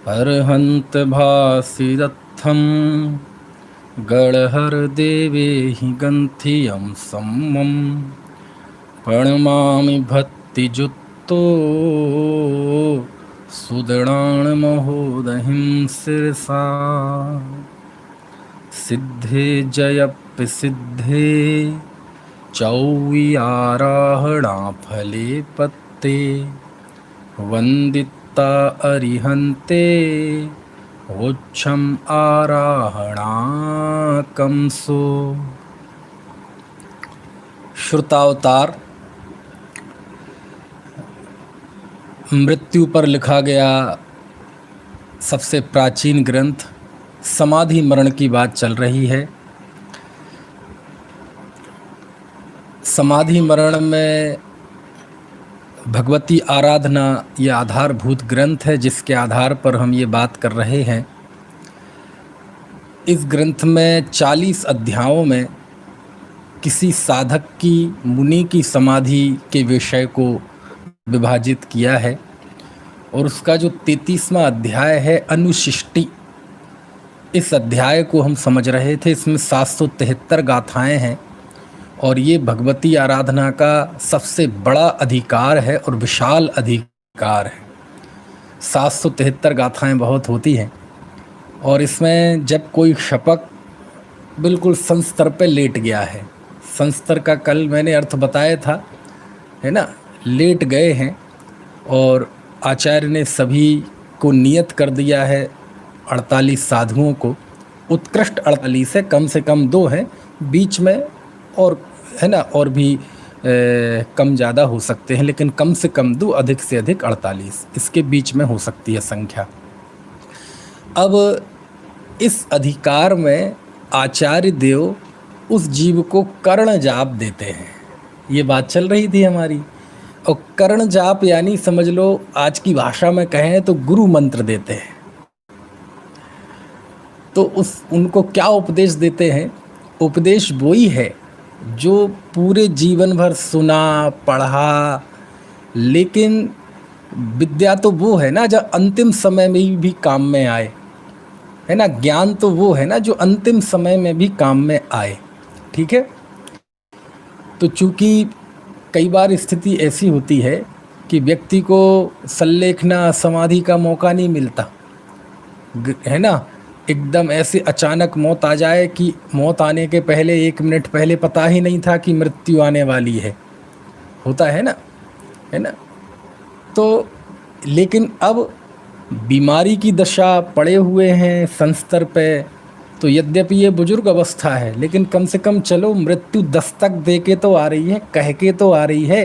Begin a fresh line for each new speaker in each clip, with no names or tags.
अर्हन्त भासिरत्थं गणहर देवेहि गन्थियं सम्मं प्रणमामि भक्तिजुक्तो सुदृढान्महोदधिं शिरसा। सिद्धे जयप्रसिद्धे चौवियाराहणाफले पत्ते वन्दिता अरिहन्ते वोच्छम् आराहणाकंसो। श्रुतावतार मृत्यु पर लिखा गया सबसे प्राचीन ग्रंथ समाधि मरण की बात चल रही है। समाधि मरण में भगवती आराधना ये आधारभूत ग्रंथ है जिसके आधार पर हम ये बात कर रहे हैं। इस ग्रंथ में 40 अध्यायों में किसी साधक की मुनि की समाधि के विषय को विभाजित किया है और उसका जो 33वां अध्याय है अनुशिष्टि, इस अध्याय को हम समझ रहे थे। इसमें 773 गाथाएं हैं और ये भगवती आराधना का सबसे बड़ा अधिकार है और विशाल अधिकार है। 773 गाथाएं बहुत होती हैं और इसमें जब कोई शपक बिल्कुल संस्तर पे लेट गया है, संस्तर का कल मैंने अर्थ बताया था, है ना, लेट गए हैं और आचार्य ने सभी को नियत कर दिया है 48 साधुओं को। उत्कृष्ट 48 है, कम से कम 2 हैं बीच में और, है ना, और भी कम ज़्यादा हो सकते हैं, लेकिन कम से कम 2, अधिक से अधिक 48, इसके बीच में हो सकती है संख्या। अब इस अधिकार में आचार्य देव उस जीव को कर्ण जाप देते हैं, ये बात चल रही थी हमारी। और कर्ण जाप यानी समझ लो आज की भाषा में कहें तो गुरु मंत्र देते हैं। तो उनको क्या उपदेश देते हैं? उपदेश वही है जो पूरे जीवन भर सुना पढ़ा, लेकिन विद्या तो वो है ना जो अंतिम समय में भी काम में आए, है ना। ज्ञान तो वो है ना जो अंतिम समय में भी काम में आए, ठीक है। तो चूंकि कई बार स्थिति ऐसी होती है कि व्यक्ति को संलेखना समाधि का मौका नहीं मिलता, है ना। एकदम ऐसे अचानक मौत आ जाए कि मौत आने के पहले 1 मिनट पहले पता ही नहीं था कि मृत्यु आने वाली है, होता है ना, है ना। तो लेकिन अब बीमारी की दशा पड़े हुए हैं संस्तर पे, तो यद्यपि ये बुजुर्ग अवस्था है लेकिन कम से कम चलो मृत्यु दस्तक दे के तो आ रही है, कह के तो आ रही है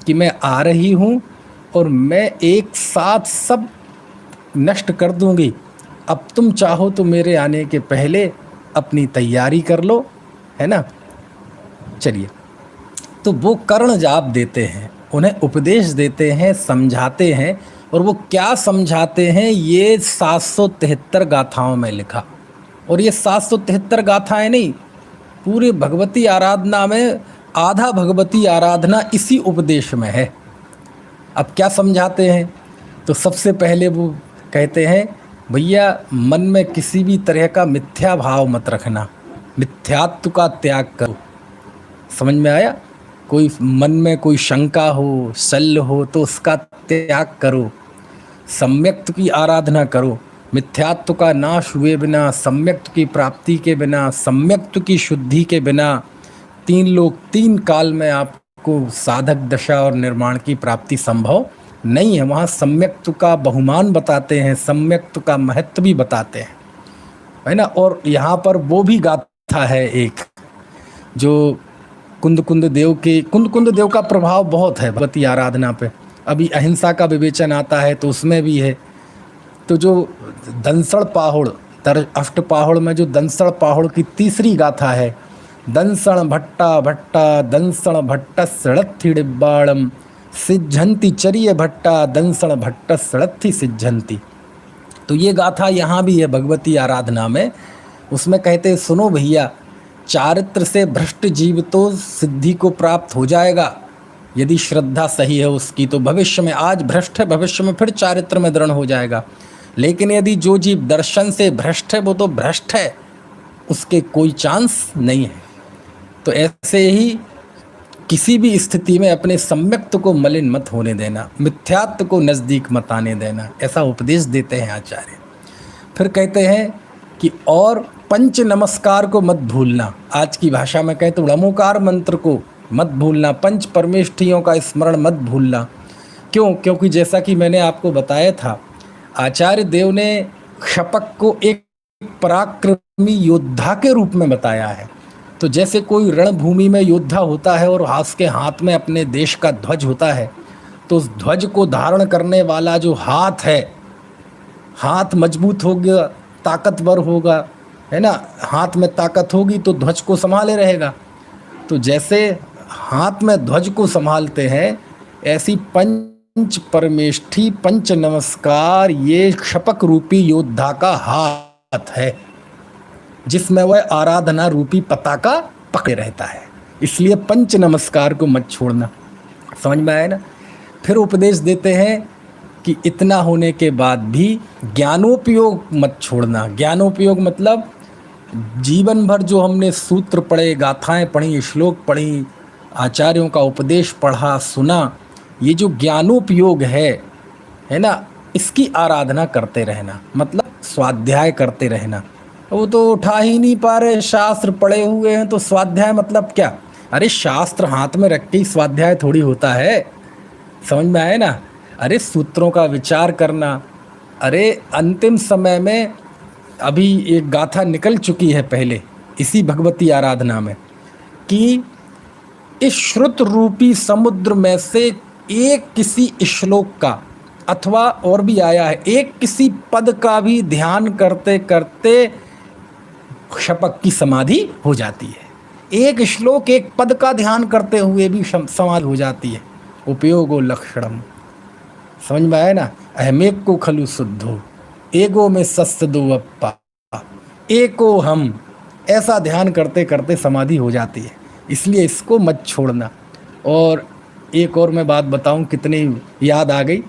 कि मैं आ रही हूँ और मैं एक साथ सब नष्ट कर दूँगी। अब तुम चाहो तो मेरे आने के पहले अपनी तैयारी कर लो, है ना। चलिए, तो वो कर्ण जाप देते हैं, उन्हें उपदेश देते हैं, समझाते हैं। और वो क्या समझाते हैं ये 773 गाथाओं में लिखा। और ये 773 गाथाएं नहीं, पूरे भगवती आराधना में आधा भगवती आराधना इसी उपदेश में है। अब क्या समझाते हैं? तो सबसे पहले वो कहते हैं भैया मन में किसी भी तरह का मिथ्या भाव मत रखना, मिथ्यात्व का त्याग करो। समझ में आया? कोई मन में कोई शंका हो, शल्य हो तो उसका त्याग करो, सम्यक्त्व की आराधना करो। मिथ्यात्व का नाश हुए बिना, सम्यक्त्व की प्राप्ति के बिना, सम्यक्त्व की शुद्धि के बिना 3 लोक 3 काल में आपको साधक दशा और निर्माण की प्राप्ति संभव नहीं है। वहाँ सम्यक्त्व का बहुमान बताते हैं, सम्यक्त्व का महत्व भी बताते हैं, है ना। और यहाँ पर वो भी गाथा है एक जो कुंद देव का प्रभाव बहुत है भगवती आराधना पे। अभी अहिंसा का विवेचन आता है तो उसमें भी है। तो जो दंसड़ पाहुड़, अष्टपाहुड़ में जो दंसड़ पाहुड़ की तीसरी गाथा है, दंसण भट्टा भट्टा दंसण भट्ट सड़त्थि डिब्बाड़म सिज्झंती चरिय भट्टा दंसण भट्ट सड़त्थि सिज्झंती। तो ये गाथा यहाँ भी है भगवती आराधना में। उसमें कहते हैं, सुनो भैया, चारित्र से भ्रष्ट जीव तो सिद्धि को प्राप्त हो जाएगा यदि श्रद्धा सही है उसकी, तो भविष्य में, आज भ्रष्ट है भविष्य में फिर चारित्र में दृढ़ हो जाएगा। लेकिन यदि जो जीव दर्शन से भ्रष्ट है वो तो भ्रष्ट है, उसके कोई चांस नहीं है। तो ऐसे ही किसी भी स्थिति में अपने सम्यक्त को मलिन मत होने देना, मिथ्यात्व को नज़दीक मत आने देना, ऐसा उपदेश देते हैं आचार्य। फिर कहते हैं कि और पंच नमस्कार को मत भूलना। आज की भाषा में कहते हैं णमोकार मंत्र को मत भूलना, पंच परमेष्ठियों का स्मरण मत भूलना। क्यों? क्योंकि जैसा कि मैंने आपको बताया था, आचार्य देव ने क्षपक को एक पराक्रमी योद्धा के रूप में बताया है। तो जैसे कोई रणभूमि में योद्धा होता है और उसके हाथ में अपने देश का ध्वज होता है, तो उस ध्वज को धारण करने वाला जो हाथ है, हाथ मजबूत होगा, ताकतवर होगा, है ना, हाथ में ताकत होगी तो ध्वज को संभाले रहेगा। तो जैसे हाथ में ध्वज को संभालते हैं, ऐसी पंच परमेष्ठी पंच नमस्कार ये क्षपक रूपी योद्धा का हाथ है, जिसमें वह आराधना रूपी पताका पकड़े रहता है। इसलिए पंच नमस्कार को मत छोड़ना। समझ में आया ना? फिर उपदेश देते हैं कि इतना होने के बाद भी ज्ञानोपयोग मत छोड़ना। ज्ञानोपयोग मतलब जीवन भर जो हमने सूत्र पढ़े, गाथाएं पढ़ी, श्लोक पढ़ी, आचार्यों का उपदेश पढ़ा सुना, ये जो ज्ञानोपयोग है ना, इसकी आराधना करते रहना, मतलब स्वाध्याय करते रहना। वो तो उठा ही नहीं पा रहे, शास्त्र पढ़े हुए हैं तो स्वाध्याय मतलब क्या? अरे शास्त्र हाथ में रख के ही स्वाध्याय थोड़ी होता है। समझ में आए ना? अरे सूत्रों का विचार करना। अरे अंतिम समय में अभी एक गाथा निकल चुकी है पहले इसी भगवती आराधना में, कि इस श्रुत रूपी समुद्र में से एक किसी श्लोक का, अथवा और भी आया है, एक किसी पद का भी ध्यान करते करते क्षपक की समाधि हो जाती है। एक श्लोक, एक पद का ध्यान करते हुए भी समाधि हो जाती है। उपयोगो लक्षणम। समझ में आया ना? अहमेक को खलु शुद्धो, एगो में सस्त दो अप्पा, एको हम, ऐसा ध्यान करते करते समाधि हो जाती है। इसलिए इसको मत छोड़ना। और एक और मैं बात बताऊं, कितनी याद आ गई।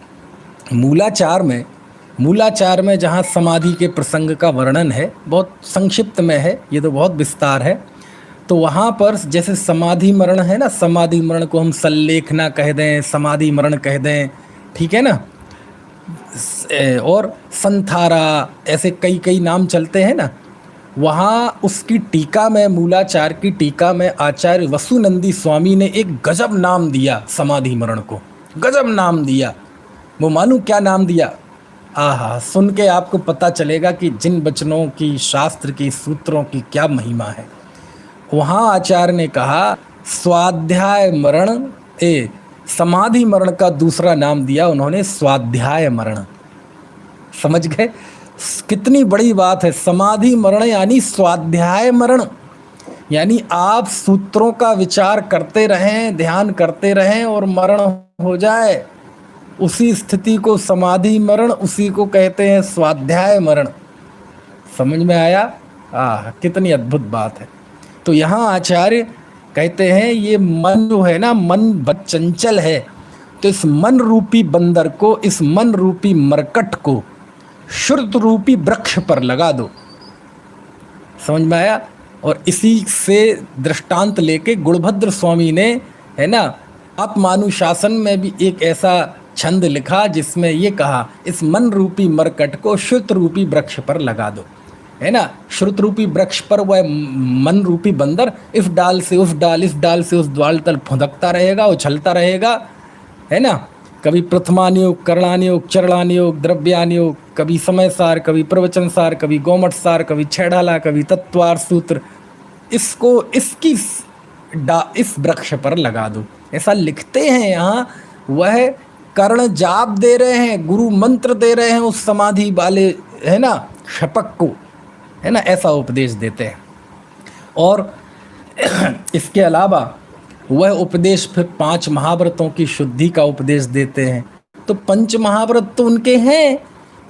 मूलाचार में जहाँ समाधि के प्रसंग का वर्णन है, बहुत संक्षिप्त में है, ये तो बहुत विस्तार है। तो वहाँ पर जैसे समाधि मरण है ना, समाधि मरण को हम सल्लेखना कह दें, समाधि मरण कह दें, ठीक है ना, और संथारा, ऐसे कई कई नाम चलते हैं ना। वहाँ उसकी टीका में, मूलाचार की टीका में आचार्य वसुनंदी स्वामी ने एक गजब नाम दिया समाधि मरण को, गजब नाम दिया। वो मालूम क्या नाम दिया? आहा, सुन के आपको पता चलेगा कि जिन वचनों की, शास्त्र की, सूत्रों की क्या महिमा है। वहाँ आचार्य ने कहा स्वाध्याय मरण, समाधि मरण का दूसरा नाम दिया उन्होंने, स्वाध्याय मरण। समझ गए? कितनी बड़ी बात है। समाधि मरण यानी स्वाध्याय मरण, यानी आप सूत्रों का विचार करते रहें, ध्यान करते रहें और मरण हो जाए, उसी स्थिति को समाधि मरण, उसी को कहते हैं स्वाध्याय मरण। समझ में आया? कितनी अद्भुत बात है। तो यहाँ आचार्य कहते हैं ये मन जो है ना, मन बहुत चंचल है, तो इस मन रूपी बंदर को, इस मन रूपी मरकट को श्रुत रूपी वृक्ष पर लगा दो। समझ में आया? और इसी से दृष्टांत लेके गुणभद्र स्वामी ने, है ना, आत्मानुशासन में भी एक ऐसा छंद लिखा जिसमें ये कहा, इस मन रूपी मरकट को श्रुत रूपी वृक्ष पर लगा दो, है ना। श्रुत रूपी वृक्ष पर वह मन रूपी बंदर इस डाल से उस डाल, इस डाल से उस डाल तल फुदकता रहेगा, उछलता रहेगा, है ना। कभी प्रथमानियोग, करणानियोग, चरणानियोग, द्रव्यानियोग, कभी समय सार, कभी प्रवचन सार, कभी गोमठ सार, कभी छेड़ाला, कभी तत्वार सूत्र, इसको इस वृक्ष पर लगा दो, ऐसा लिखते हैं यहाँ। वह कर्ण जाप दे रहे हैं, गुरु मंत्र दे रहे हैं उस समाधि वाले, है ना, शपक को, है ना, ऐसा उपदेश देते हैं। और इसके अलावा वह उपदेश फिर 5 महाव्रतों की शुद्धि का उपदेश देते हैं। तो 5 महाव्रत तो उनके हैं,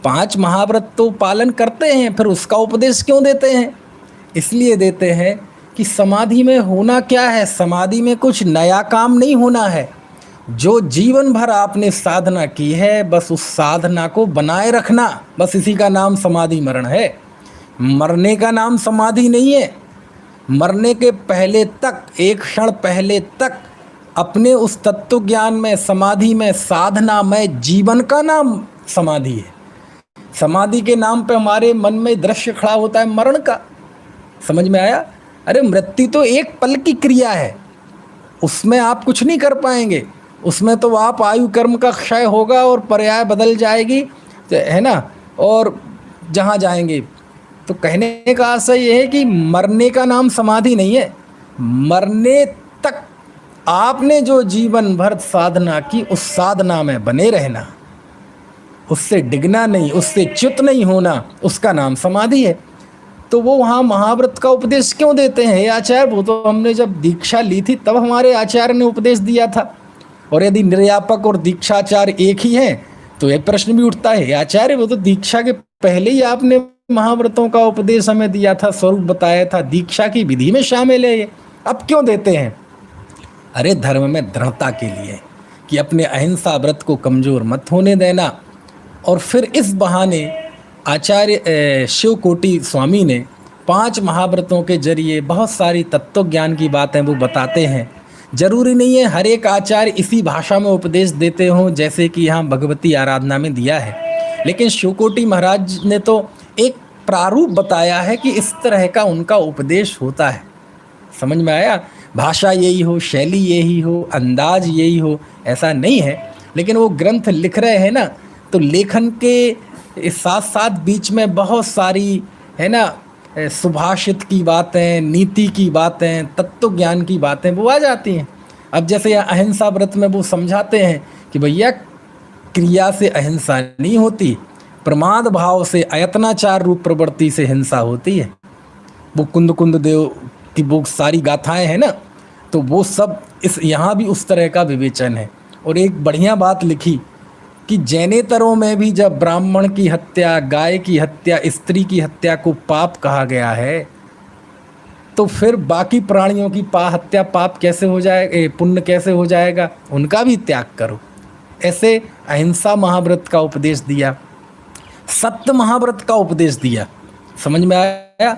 5 महाव्रत तो पालन करते हैं, फिर उसका उपदेश क्यों देते हैं? इसलिए देते हैं कि समाधि में होना क्या है, समाधि में कुछ नया काम नहीं होना है। जो जीवन भर आपने साधना की है, बस उस साधना को बनाए रखना, बस इसी का नाम समाधि मरण है। मरने का नाम समाधि नहीं है। मरने के पहले तक, एक क्षण पहले तक अपने उस तत्व ज्ञान में, समाधि में, साधना में जीवन का नाम समाधि है। समाधि के नाम पे हमारे मन में दृश्य खड़ा होता है मरण का। समझ में आया? अरे मृत्यु तो एक पल की क्रिया है, उसमें आप कुछ नहीं कर पाएंगे। उसमें तो आप आयु कर्म का क्षय होगा और पर्याय बदल जाएगी, है ना, और जहाँ जाएंगे। तो कहने का आशय ये है कि मरने का नाम समाधि नहीं है। मरने तक आपने जो जीवन भर साधना की, उस साधना में बने रहना, उससे डिगना नहीं, उससे च्युत नहीं होना, उसका नाम समाधि है। तो वो वहाँ महाव्रत का उपदेश क्यों देते हैं आचार्य? वो तो हमने जब दीक्षा ली थी तब हमारे आचार्य ने उपदेश दिया था। और यदि निर्यापक और दीक्षाचार्य एक ही हैं तो ये प्रश्न भी उठता है, आचार्य वो तो दीक्षा के पहले ही आपने महाव्रतों का उपदेश हमें दिया था, स्वरूप बताया था, दीक्षा की विधि में शामिल है, ये अब क्यों देते हैं? अरे धर्म में दृढ़ता के लिए, कि अपने अहिंसा व्रत को कमजोर मत होने देना। और फिर इस बहाने आचार्य शिवकोटि स्वामी ने 5 महाव्रतों के जरिए बहुत सारी तत्व ज्ञान की बातें वो बताते हैं। जरूरी नहीं है हर एक आचार्य इसी भाषा में उपदेश देते हों जैसे कि यहाँ भगवती आराधना में दिया है, लेकिन शिवकोटि महाराज ने तो एक प्रारूप बताया है कि इस तरह का उनका उपदेश होता है। समझ में आया? भाषा यही हो, शैली यही हो, अंदाज यही हो, ऐसा नहीं है। लेकिन वो ग्रंथ लिख रहे हैं ना, तो लेखन के साथ साथ बीच में बहुत सारी, है ना, सुभाषित की बातें, नीति की बातें, तत्व ज्ञान की बातें वो आ जाती हैं। अब जैसे यहाँ अहिंसा व्रत में वो समझाते हैं कि भैया क्रिया से अहिंसा नहीं होती, प्रमाद भाव से, अयत्नाचार रूप प्रवृत्ति से हिंसा होती है। वो कुंद कुंद देव की वो सारी गाथाएं हैं ना, तो वो सब इस यहाँ भी उस तरह का विवेचन है। और एक बढ़िया बात लिखी कि जैनेतरों में भी जब ब्राह्मण की हत्या, गाय की हत्या, स्त्री की हत्या को पाप कहा गया है, तो फिर बाकी प्राणियों की हत्या पाप कैसे हो जाएगा, पुण्य कैसे हो जाएगा? उनका भी त्याग करो। ऐसे अहिंसा महाव्रत का उपदेश दिया, सत्य महाव्रत का उपदेश दिया। समझ में आया?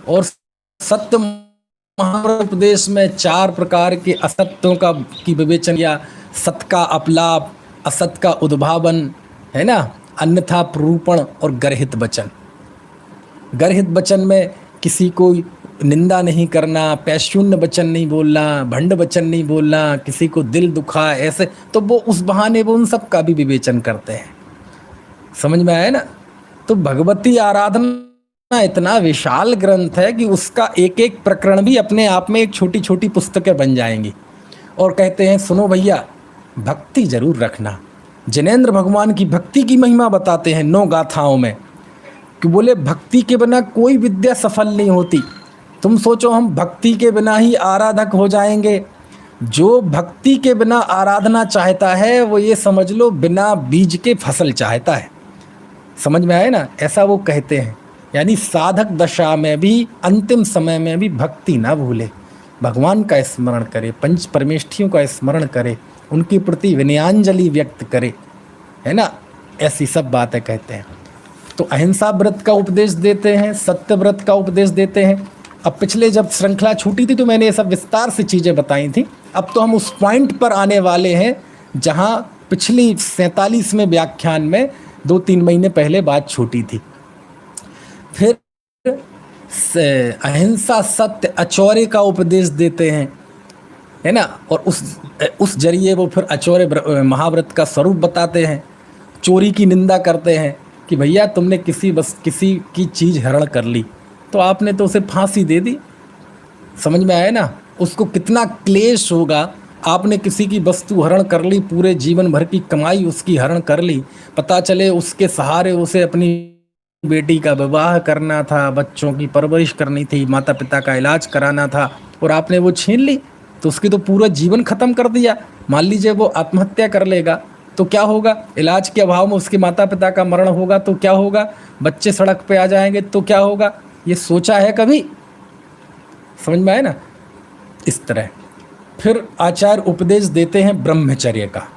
और सत्य महाव्रत उपदेश में 4 प्रकार के असत्यों का की विवेचन किया। सत्य का अपलाप, असत का उद्भावन, है ना, अन्यथा प्रूपण और गर्हित वचन। गर्हित वचन में किसी को निंदा नहीं करना, पैशून्य वचन नहीं बोलना, भंड वचन नहीं बोलना, किसी को दिल दुखा, ऐसे तो वो उस बहाने वो उन सब का भी विवेचन करते हैं। समझ में आया ना? तो भगवती आराधना इतना विशाल ग्रंथ है कि उसका एक एक प्रकरण भी अपने आप में एक छोटी छोटी पुस्तकें बन जाएंगी। और कहते हैं सुनो भैया, भक्ति जरूर रखना। जिनेंद्र भगवान की भक्ति की महिमा बताते हैं 9 गाथाओं में, कि बोले भक्ति के बिना कोई विद्या सफल नहीं होती। तुम सोचो हम भक्ति के बिना ही आराधक हो जाएंगे। जो भक्ति के बिना आराधना चाहता है वो ये समझ लो बिना बीज के फसल चाहता है। समझ में आए ना? ऐसा वो कहते हैं। यानी साधक दशा में भी, अंतिम समय में भी भक्ति ना भूले, भगवान का स्मरण करे, पंच परमेष्ठियों का स्मरण करे, उनके प्रति विनयांजलि व्यक्त करे, है ना, ऐसी सब बातें कहते हैं। तो अहिंसा व्रत का उपदेश देते हैं, सत्य व्रत का उपदेश देते हैं। अब पिछले जब श्रृंखला छूटी थी तो मैंने ये सब विस्तार से चीज़ें बताई थी। अब तो हम उस पॉइंट पर आने वाले हैं जहाँ पिछली 47वें व्याख्यान में 2-3 महीने पहले बात छूटी थी। फिर अहिंसा, सत्य, अचौर्य का उपदेश देते हैं, है ना, और उस जरिए वो फिर अचौर्य महाव्रत का स्वरूप बताते हैं। चोरी की निंदा करते हैं कि भैया तुमने किसी की चीज़ हरण कर ली तो आपने तो उसे फांसी दे दी। समझ में आया ना? उसको कितना क्लेश होगा। आपने किसी की वस्तु हरण कर ली, पूरे जीवन भर की कमाई उसकी हरण कर ली, पता चले उसके सहारे उसे अपनी बेटी का विवाह करना था, बच्चों की परवरिश करनी थी, माता पिता का इलाज कराना था, और आपने वो छीन ली तो उसकी तो पूरा जीवन खत्म कर दिया। मान लीजिए वो आत्महत्या कर लेगा तो क्या होगा, इलाज के अभाव में उसके माता पिता का मरण होगा तो क्या होगा, बच्चे सड़क पे आ जाएंगे तो क्या होगा, ये सोचा है कभी? समझ में आए ना? इस तरह फिर आचार्य उपदेश देते हैं ब्रह्मचर्य का।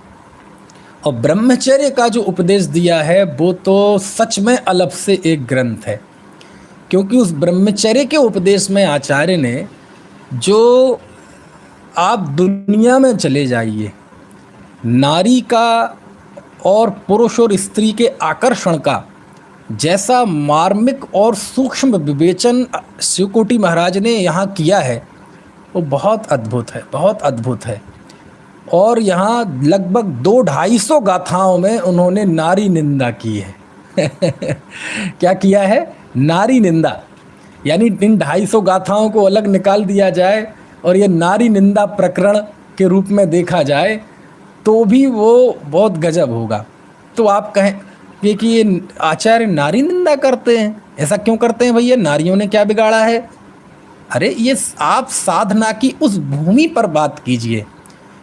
और ब्रह्मचर्य का जो उपदेश दिया है वो तो सच में अलग से एक ग्रंथ है, क्योंकि उस ब्रह्मचर्य के उपदेश में आचार्य ने जो आप दुनिया में चले जाइए, नारी का और पुरुष और स्त्री के आकर्षण का जैसा मार्मिक और सूक्ष्म विवेचन शिवकोटि महाराज ने यहाँ किया है वो बहुत अद्भुत है, बहुत अद्भुत है। और यहाँ लगभग 200-250 गाथाओं में उन्होंने नारी निंदा की है। क्या किया है? नारी निंदा। यानी इन 250 गाथाओं को अलग निकाल दिया जाए और ये नारी निंदा प्रकरण के रूप में देखा जाए तो भी वो बहुत गजब होगा। तो आप कहें कि ये आचार्य नारी निंदा करते हैं, ऐसा क्यों करते हैं भैया? नारियों ने क्या बिगाड़ा है? अरे ये आप साधना की उस भूमि पर बात कीजिए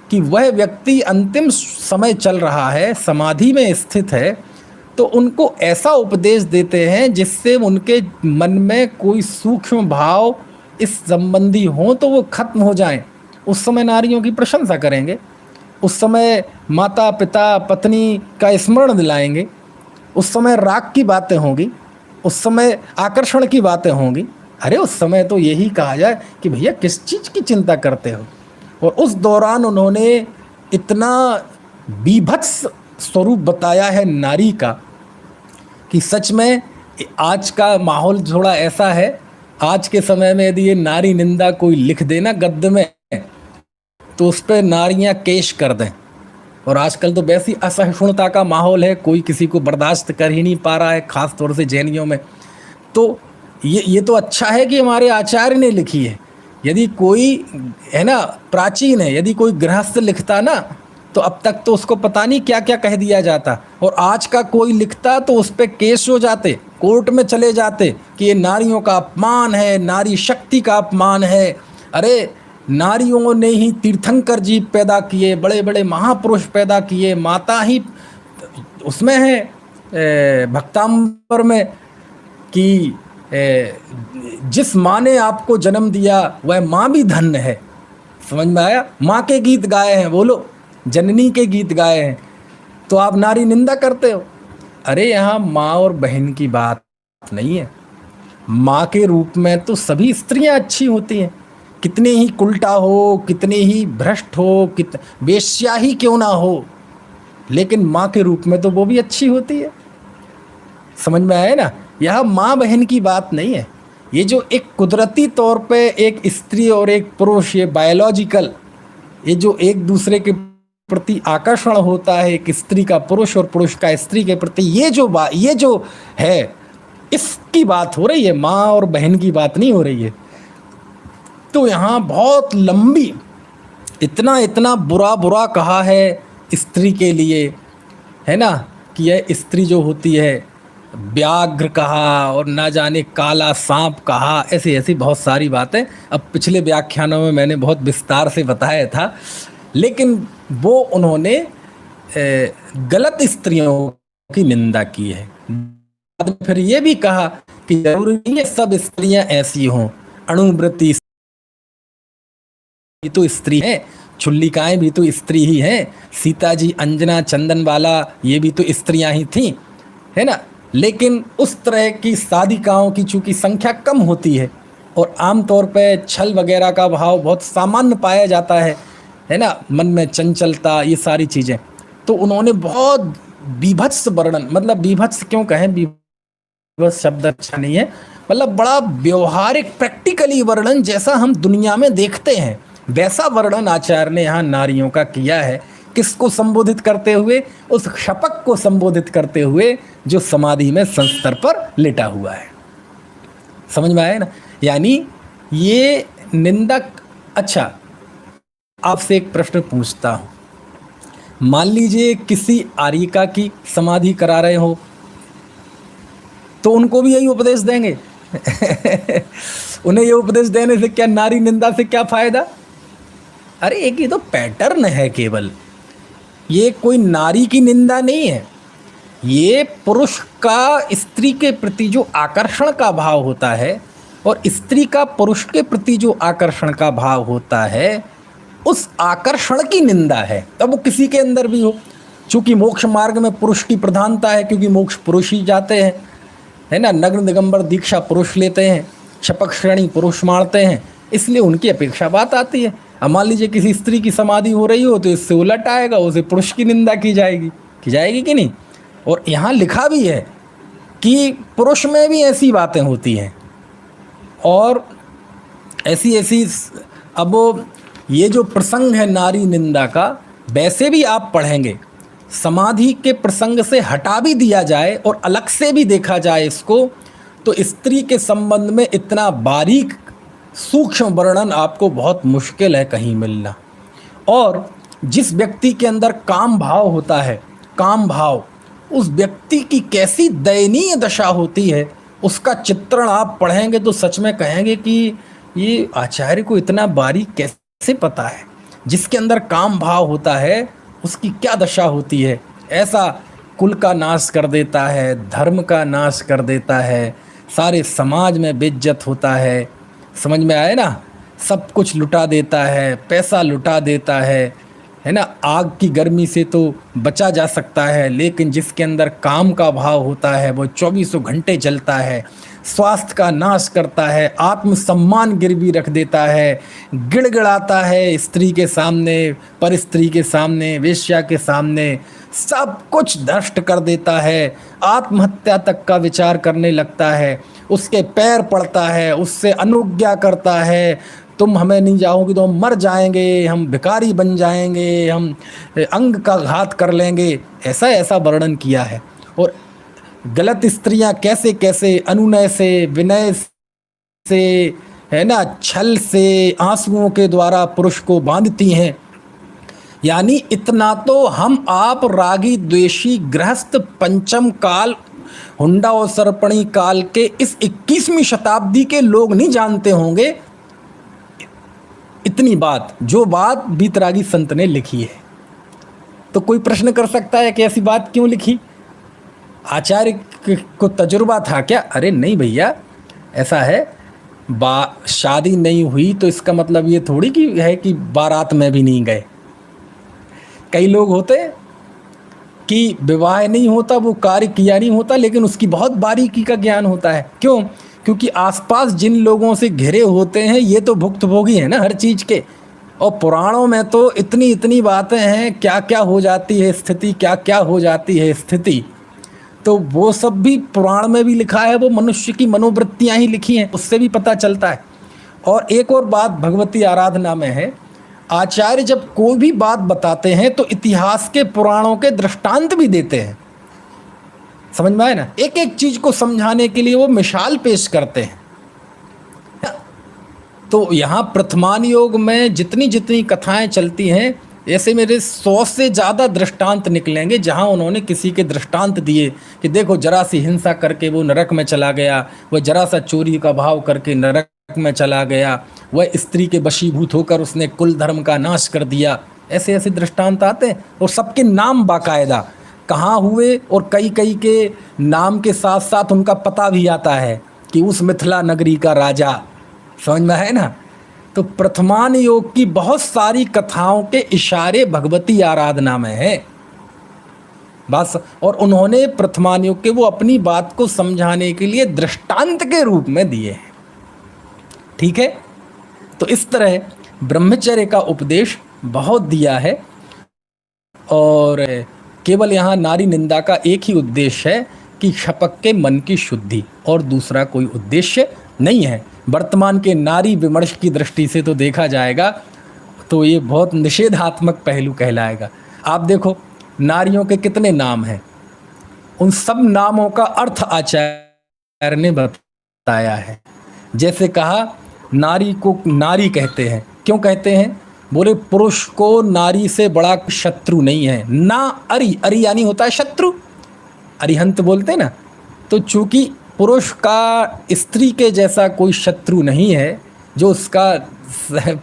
कि वह व्यक्ति अंतिम समय चल रहा है, समाधि में स्थित है, तो उनको ऐसा उपदेश देते हैं जिससे उनके मन में कोई सूक्ष्म भाव इस संबंधी हो तो वो खत्म हो जाएं। उस समय नारियों की प्रशंसा करेंगे, उस समय माता पिता पत्नी का स्मरण दिलाएंगे, उस समय राग की बातें होंगी, उस समय आकर्षण की बातें होंगी। अरे उस समय तो यही कहा जाए कि भैया किस चीज़ की चिंता करते हो। और उस दौरान उन्होंने इतना बीभत्स स्वरूप बताया है नारी का कि सच में आज का माहौल थोड़ा ऐसा है, आज के समय में यदि ये नारी निंदा कोई लिख देना गद्य में तो उस पर नारियां केश कर दें। और आजकल तो वैसी असहिष्णुता का माहौल है, कोई किसी को बर्दाश्त कर ही नहीं पा रहा है, ख़ास तौर से जैनियों में। तो ये तो अच्छा है कि हमारे आचार्य ने लिखी है। यदि कोई है ना प्राचीन है, यदि कोई गृहस्थ लिखता ना तो अब तक तो उसको पता नहीं क्या क्या कह दिया जाता, और आज का कोई लिखता तो उस पर केस हो जाते, कोर्ट में चले जाते कि ये नारियों का अपमान है, नारी शक्ति का अपमान है। अरे नारियों ने ही तीर्थंकर जी पैदा किए, बड़े बड़े महापुरुष पैदा किए, माता ही उसमें है भक्तांबर में कि जिस माँ ने आपको जन्म दिया वह माँ भी धन्य है। समझ में आया? माँ के गीत गाए हैं, बोलो, जननी के गीत गाए हैं, तो आप नारी निंदा करते हो। अरे यहाँ माँ और बहन की बात नहीं है, माँ के रूप में तो सभी स्त्रियाँ अच्छी होती हैं, कितने ही उल्टा हो, कितने ही भ्रष्ट हो, वेश्या ही क्यों ना हो, लेकिन माँ के रूप में तो वो भी अच्छी होती है। समझ में आया ना? यह माँ बहन की बात नहीं है, ये जो एक कुदरती तौर पे एक स्त्री और एक पुरुष, ये बायोलॉजिकल, ये जो एक दूसरे के प्रति आकर्षण होता है, एक स्त्री का पुरुष और पुरुष का स्त्री के प्रति, ये जो है इसकी बात हो रही है, माँ और बहन की बात नहीं हो रही है। तो यहाँ बहुत लंबी इतना बुरा कहा है स्त्री के लिए, है ना, कि यह स्त्री जो होती है व्याघ्र कहा और ना जाने काला सांप कहा, ऐसी बहुत सारी बातें अब पिछले व्याख्यानों में मैंने बहुत विस्तार से बताया था। लेकिन वो उन्होंने गलत स्त्रियों की निंदा की है। बाद में फिर ये भी कहा कि जरूरी नहीं है सब स्त्रियां ऐसी हों, अणुव्रती तो स्त्री है, छुल्लिकाएँ भी तो स्त्री ही हैं, सीता जी, अंजना, चंदनबाला, ये भी तो स्त्रियां ही थीं, है ना। लेकिन उस तरह की साधिकाओं की चूँकि संख्या कम होती है और आमतौर पे छल वगैरह का भाव बहुत सामान्य पाया जाता है ना, मन में चंचलता, ये सारी चीज़ें, तो उन्होंने बहुत बीभत्स वर्णन, मतलब बीभत्स क्यों कहें, बीभत्स शब्द अच्छा नहीं है, मतलब बड़ा व्यवहारिक प्रैक्टिकली वर्णन जैसा हम दुनिया में देखते हैं वैसा वर्णन आचार्य ने यहाँ नारियों का किया है। किसको संबोधित करते हुए? उस शपक को संबोधित करते हुए जो समाधि में संस्तर पर लेटा हुआ है। समझ में आया ना? यानी ये निंदक। अच्छा, आपसे एक प्रश्न पूछता हूँ, मान लीजिए किसी आर्यिका की समाधि करा रहे हो तो उनको भी यही उपदेश देंगे? उन्हें ये उपदेश देने से क्या, नारी निंदा से क्या फायदा? अरे एक ये तो पैटर्न है केवल, ये कोई नारी की निंदा नहीं है, ये पुरुष का स्त्री के प्रति जो आकर्षण का भाव होता है और स्त्री का पुरुष के प्रति जो आकर्षण का भाव होता है, उस आकर्षण की निंदा है। तब वो किसी के अंदर भी हो, चूँकि मोक्ष मार्ग में पुरुष की प्रधानता है, क्योंकि मोक्ष पुरुष ही जाते हैं, है ना। नग्न दिगंबर दीक्षा पुरुष लेते हैं, शपथ श्रेणी पुरुष मारते हैं, इसलिए उनकी अपेक्षा बात आती है। अब मान लीजिए किसी स्त्री की समाधि हो रही हो तो इससे उलट आएगा, उसे पुरुष की निंदा की जाएगी कि नहीं। और यहाँ लिखा भी है कि पुरुष में भी ऐसी बातें होती हैं और ऐसी अब ये जो प्रसंग है नारी निंदा का, वैसे भी आप पढ़ेंगे, समाधि के प्रसंग से हटा भी दिया जाए और अलग से भी देखा जाए इसको, तो स्त्री के संबंध में इतना बारीक सूक्ष्म वर्णन आपको बहुत मुश्किल है कहीं मिलना। और जिस व्यक्ति के अंदर काम भाव होता है, काम भाव, उस व्यक्ति की कैसी दयनीय दशा होती है, उसका चित्रण आप पढ़ेंगे तो सच में कहेंगे कि ये आचार्य को इतना बारीक कैसे पता है। जिसके अंदर काम भाव होता है उसकी क्या दशा होती है। ऐसा कुल का नाश कर देता है, धर्म का नाश कर देता है, सारे समाज में बेइज्जत होता है, समझ में आए ना। सब कुछ लुटा देता है, पैसा लुटा देता है ना। आग की गर्मी से तो बचा जा सकता है, लेकिन जिसके अंदर काम का भाव होता है वो 24 घंटे जलता है, स्वास्थ्य का नाश करता है, आत्मसम्मान गिरवी रख देता है, गिड़गिड़ाता है स्त्री के सामने, पर स्त्री के सामने, वेश्या के सामने, सब कुछ नष्ट कर देता है, आत्महत्या तक का विचार करने लगता है, उसके पैर पड़ता है, उससे अनुज्ञा करता है, तुम हमें नहीं जाओगी तो हम मर जाएंगे, हम भिखारी बन जाएंगे, हम अंग का घात कर लेंगे, ऐसा वर्णन किया है। और गलत स्त्रियां कैसे कैसे अनुनय से, विनय से, है ना, छल से, आंसुओं के द्वारा पुरुष को बांधती हैं। यानी इतना तो हम आप रागी द्वेषी गृहस्थ पंचम काल हुंडा और सर्पणी काल के इस 21वीं शताब्दी के लोग नहीं जानते होंगे इतनी बात, जो बात बीतरागी संत ने लिखी है। तो कोई प्रश्न कर सकता है कि ऐसी बात क्यों लिखी, आचार्य को तजुर्बा था क्या? अरे नहीं भैया, ऐसा है, शादी नहीं हुई तो इसका मतलब ये थोड़ी कि है कि बारात में भी नहीं गए। कई लोग होते कि विवाह नहीं होता, वो कार्य किया नहीं होता, लेकिन उसकी बहुत बारीकी का ज्ञान होता है। क्यों? क्योंकि आसपास जिन लोगों से घिरे होते हैं ये तो भुक्तभोगी हैं ना हर चीज़ के। और पुराणों में तो इतनी बातें हैं, क्या क्या हो जाती है स्थिति, क्या क्या हो जाती है स्थिति, तो वो सब भी पुराण में भी लिखा है, वो मनुष्य की मनोवृत्तियाँ ही लिखी हैं, उससे भी पता चलता है। और एक और बात भगवती आराधना में है, आचार्य जब कोई भी बात बताते हैं तो इतिहास के पुराणों के दृष्टांत भी देते हैं, समझ में आए ना। एक एक चीज को समझाने के लिए वो मिसाल पेश करते हैं। तो यहाँ प्रथमान योग में जितनी कथाएं चलती हैं, ऐसे मेरे 100 से ज़्यादा दृष्टांत निकलेंगे जहाँ उन्होंने किसी के दृष्टांत दिए कि देखो जरा सी हिंसा करके वो नरक में चला गया, वह जरा सा चोरी का भाव करके नरक में चला गया, वह स्त्री के वशीभूत होकर उसने कुल धर्म का नाश कर दिया। ऐसे ऐसे दृष्टांत आते हैं और सबके नाम बाकायदा कहाँ हुए, और कई के नाम के साथ साथ उनका पता भी आता है कि उस मिथिला नगरी का राजा, समझ में है ना। तो प्रथमान योग की बहुत सारी कथाओं के इशारे भगवती आराधना में है बस, और उन्होंने प्रथमान योग के वो अपनी बात को समझाने के लिए दृष्टांत के रूप में दिए हैं, ठीक है। तो इस तरह ब्रह्मचर्य का उपदेश बहुत दिया है, और केवल यहाँ नारी निंदा का एक ही उद्देश्य है कि क्षपक के मन की शुद्धि, और दूसरा कोई उद्देश्य नहीं है। वर्तमान के नारी विमर्श की दृष्टि से तो देखा जाएगा तो ये बहुत निषेधात्मक पहलू कहलाएगा। आप देखो नारियों के कितने नाम हैं, उन सब नामों का अर्थ आचार्य ने बताया है। जैसे कहा नारी को नारी कहते हैं, क्यों कहते हैं? बोले पुरुष को नारी से बड़ा शत्रु नहीं है ना। अरि यानी होता है शत्रु, अरिहंत बोलते हैं ना। तो चूंकि पुरुष का स्त्री के जैसा कोई शत्रु नहीं है जो उसका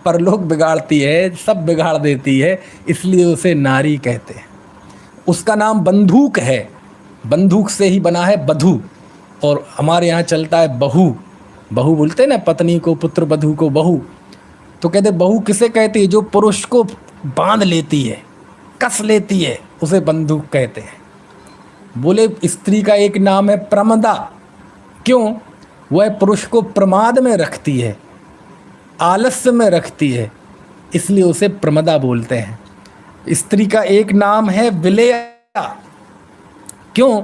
परलोक बिगाड़ती है, सब बिगाड़ देती है, इसलिए उसे नारी कहते हैं। उसका नाम बंदूक है, बंदूक से ही बना है बधू। और हमारे यहाँ चलता है बहू, बहू बोलते हैं ना पत्नी को, पुत्र बधू को बहू। तो कहते बहू किसे कहती है? जो पुरुष को बांध लेती है, कस लेती है, उसे बंदूक कहते हैं। बोले स्त्री का एक नाम है प्रमदा। क्यों? वह पुरुष को प्रमाद में रखती है, आलस्य में रखती है, इसलिए उसे प्रमदा बोलते हैं। स्त्री का एक नाम है विलेया। क्यों?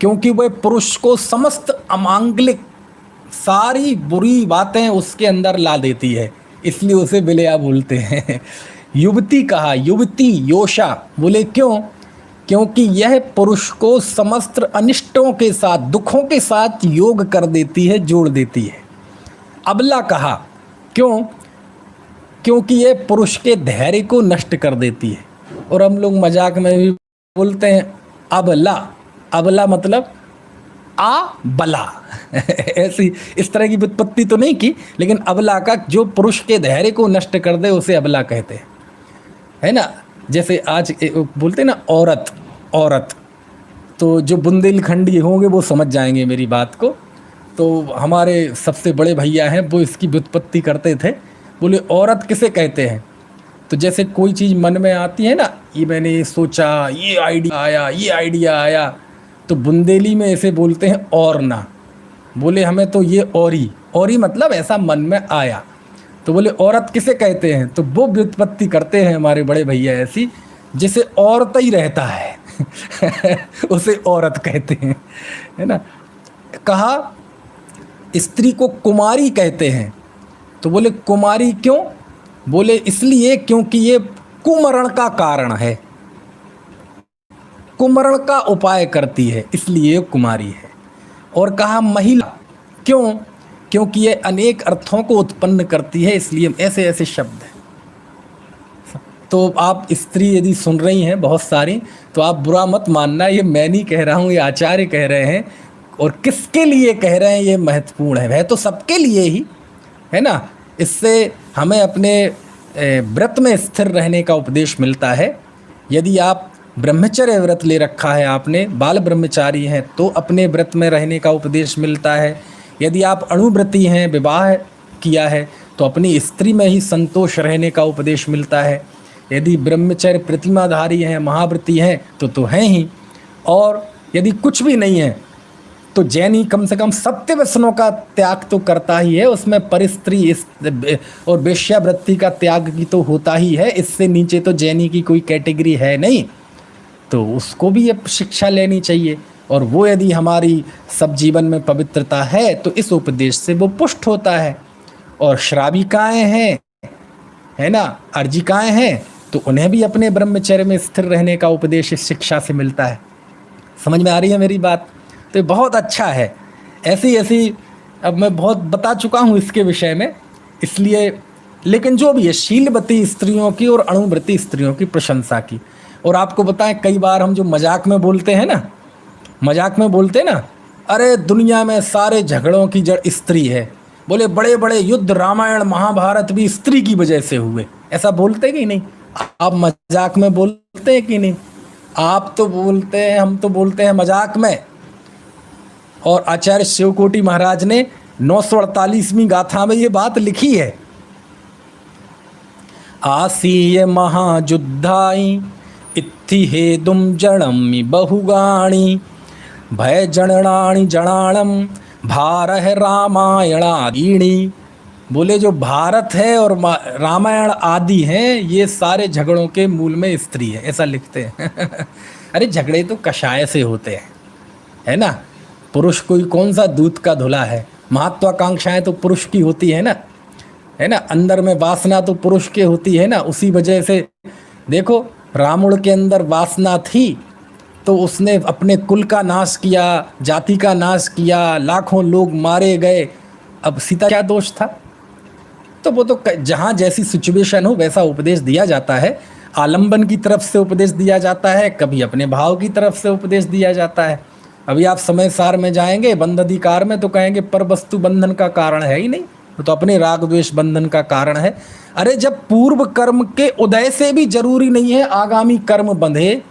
क्योंकि वह पुरुष को समस्त अमांगलिक सारी बुरी बातें उसके अंदर ला देती है, इसलिए उसे विलेया बोलते हैं। युवती कहा, युवती योषा। बोले क्यों? क्योंकि यह पुरुष को समस्त अनिष्टों के साथ, दुखों के साथ योग कर देती है, जोड़ देती है। अबला कहा, क्यों? क्योंकि यह पुरुष के धैर्य को नष्ट कर देती है। और हम लोग मजाक में भी बोलते हैं अबला। अबला मतलब आ बला। ऐसी इस तरह की व्युत्पत्ति तो नहीं की, लेकिन अबला का जो पुरुष के धैर्य को नष्ट कर दे उसे अबला कहते हैं, है ना। जैसे आज बोलते हैं ना औरत, औरत, तो जो बुंदेलखंडी होंगे वो समझ जाएंगे मेरी बात को। तो हमारे सबसे बड़े भैया हैं, वो इसकी व्युत्पत्ति करते थे। बोले औरत किसे कहते हैं? तो जैसे कोई चीज़ मन में आती है ना, ये मैंने ये सोचा, ये आइडिया आया, ये आइडिया आया, तो बुंदेली में ऐसे बोलते हैं और ना। बोले हमें तो ये औरी मतलब ऐसा मन में आया। तो बोले औरत किसे कहते हैं? तो वो व्युत्पत्ति करते हैं हमारे बड़े भैया ऐसी, जिसे औरत ही रहता है उसे औरत कहते हैं, है ना। कहा स्त्री को कुमारी कहते हैं। तो बोले कुमारी क्यों? बोले इसलिए क्योंकि ये कुमरण का कारण है, कुमरण का उपाय करती है, इसलिए कुमारी है। और कहा महिला क्यों? क्योंकि ये अनेक अर्थों को उत्पन्न करती है, इसलिए ऐसे ऐसे शब्द हैं। तो आप स्त्री यदि सुन रही हैं बहुत सारी, तो आप बुरा मत मानना, ये मैं नहीं कह रहा हूँ, ये आचार्य कह रहे हैं। और किसके लिए कह रहे हैं ये महत्वपूर्ण है, वह तो सबके लिए ही है ना। इससे हमें अपने व्रत में स्थिर रहने का उपदेश मिलता है। यदि आप ब्रह्मचर्य व्रत ले रखा है, आपने बाल ब्रह्मचारी हैं, तो अपने व्रत में रहने का उपदेश मिलता है। यदि आप अणुव्रती हैं, विवाह किया है, तो अपनी स्त्री में ही संतोष रहने का उपदेश मिलता है। यदि ब्रह्मचर्य प्रतिमाधारी हैं, महाव्रती हैं, तो हैं ही। और यदि कुछ भी नहीं है तो जैनी कम से कम सत्य व्यसनों का त्याग तो करता ही है, उसमें परिस्त्री और वेश्यावृत्ति का त्याग भी तो होता ही है। इससे नीचे तो जैनी की कोई कैटेगरी है नहीं, तो उसको भी ये शिक्षा लेनी चाहिए। और वो यदि हमारी सब जीवन में पवित्रता है तो इस उपदेश से वो पुष्ट होता है। और श्राविकाएँ हैं, है ना, अर्जिकाएँ हैं, तो उन्हें भी अपने ब्रह्मचर्य में स्थिर रहने का उपदेश इस शिक्षा से मिलता है। समझ में आ रही है मेरी बात? तो बहुत अच्छा है। ऐसी अब मैं बहुत बता चुका हूँ इसके विषय में, इसलिए। लेकिन जो भी है, शीलवती स्त्रियों की और अणुव्रती स्त्रियों की प्रशंसा की। और आपको बताएं, कई बार हम जो मजाक में बोलते हैं ना, मजाक में बोलते हैं ना, अरे दुनिया में सारे झगड़ों की जड़ स्त्री है। बोले बड़े बड़े युद्ध, रामायण महाभारत भी स्त्री की वजह से हुए, ऐसा बोलते कि नहीं? आप मजाक में बोलते हैं कि नहीं? आप तो बोलते हैं, हम तो बोलते हैं मजाक में। और आचार्य शिवकोटि महाराज ने 948वीं गाथा में ये बात लिखी है। आसीय महायुद्धाई इत्थि हेदुम जड़मि बहुगाणी भय जनणाणि जणाणम भारह रामायणादीणी। बोले जो भारत है और रामायण आदि हैं, ये सारे झगड़ों के मूल में स्त्री है, ऐसा लिखते हैं। अरे झगड़े तो कषाय से होते हैं, है ना। पुरुष कोई कौन सा दूध का धुला है? महत्वाकांक्षाएं तो पुरुष की होती है ना, है ना। अंदर में वासना तो पुरुष की होती है ना। उसी वजह से देखो, रावण के अंदर वासना थी तो उसने अपने कुल का नाश किया, जाति का नाश किया, लाखों लोग मारे गए। अब सीता क्या दोष था? तो वो तो जहाँ जैसी सिचुएशन हो वैसा उपदेश दिया जाता है। आलंबन की तरफ से उपदेश दिया जाता है, कभी अपने भाव की तरफ से उपदेश दिया जाता है। अभी आप समय सार में जाएंगे बंध अधिकार में, तो कहेंगे पर वस्तु बंधन का कारण है ही नहीं, तो अपने राग द्वेष बंधन का कारण है। अरे जब पूर्व कर्म के उदय से भी जरूरी नहीं है आगामी कर्म बंधे,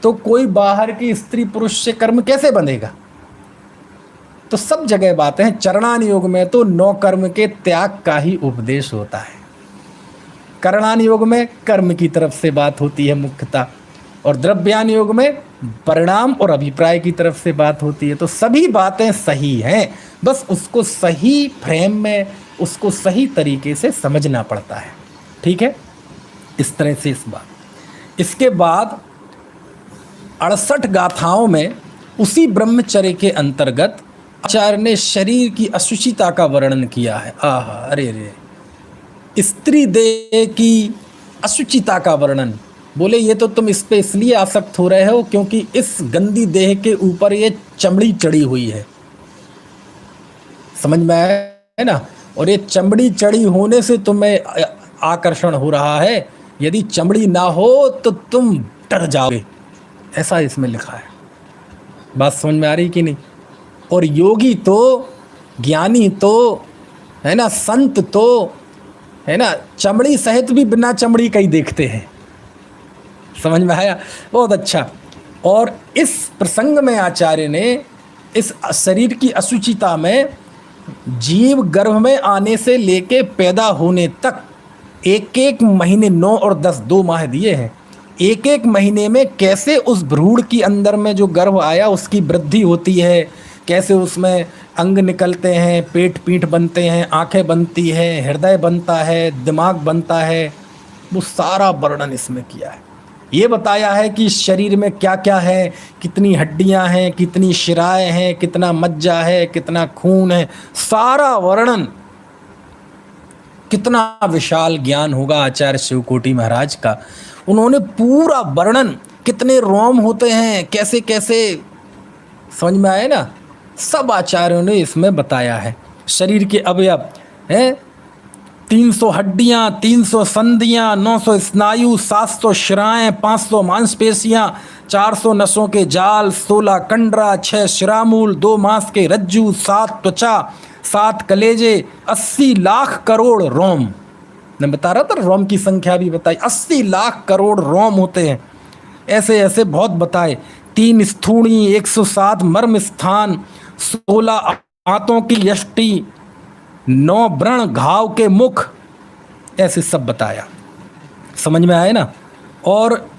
तो कोई बाहर की स्त्री पुरुष से कर्म कैसे बंधेगा? तो सब जगह बातें हैं। चरणान योग में तो 9 कर्म के त्याग का ही उपदेश होता है। करणान योग में कर्म की तरफ से बात होती है मुख्यतः, और द्रव्यान योग में परिणाम और अभिप्राय की तरफ से बात होती है। तो सभी बातें सही हैं, बस उसको सही फ्रेम में, उसको सही तरीके से समझना पड़ता है। ठीक है, इस तरह से इस बात। इसके बाद 68 गाथाओं में उसी ब्रह्मचर्य के अंतर्गत आचार्य ने शरीर की अशुचिता का वर्णन किया है। आहा, अरे रे, स्त्री देह की अशुचिता का वर्णन। बोले ये तो तुम इस पे इसलिए आसक्त हो रहे हो क्योंकि इस गंदी देह के ऊपर ये चमड़ी चढ़ी हुई है। समझ में आया है ना? और ये चमड़ी चढ़ी होने से तुम्हें आकर्षण हो रहा है। यदि चमड़ी ना हो तो तुम डर जाओगे, ऐसा इसमें लिखा है। बात समझ में आ रही कि नहीं? और योगी तो, ज्ञानी तो, है ना, संत तो, है ना, चमड़ी सहित भी बिना चमड़ी का ही देखते हैं। समझ में आया? बहुत अच्छा। और इस प्रसंग में आचार्य ने इस शरीर की अशुचिता में जीव गर्भ में आने से लेके पैदा होने तक 1-1 महीने, 9 और 10, 2 माह दिए हैं। 1-1 महीने में कैसे उस भ्रूण के अंदर में जो गर्भ आया उसकी वृद्धि होती है, कैसे उसमें अंग निकलते हैं, पेट पीठ बनते हैं, आंखें बनती हैं, हृदय बनता है, दिमाग बनता है, वो सारा वर्णन इसमें किया है। ये बताया है कि शरीर में क्या क्या है, कितनी हड्डियां हैं, कितनी शिराएं हैं, कितना मज्जा है, कितना खून है, सारा वर्णन। कितना विशाल ज्ञान होगा आचार्य शिवकोटि महाराज का। उन्होंने पूरा वर्णन, कितने रोम होते हैं, कैसे कैसे, समझ में आए ना? सब आचार्यों ने इसमें बताया है। शरीर के अवयव हैं, 300 हड्डियां, 300 संधियां, 900 स्नायु, 700 शिराएं, 500 मांसपेशियां, 400 नसों के जाल, 16 कंडरा, 6 शिरामूल, 2 मांस के रज्जू, 7 त्वचा, 7 कलेजे, 80 लाख करोड़ रोम। मैं बता रहा था रोम की संख्या भी बताई, 80 लाख करोड़ रोम होते हैं। ऐसे ऐसे बहुत बताए। 3 स्थूणी, 107 मर्म स्थान, 16 आंतों की यष्टि, 9 व्रण घाव के मुख, ऐसे सब बताया। समझ में आए ना? और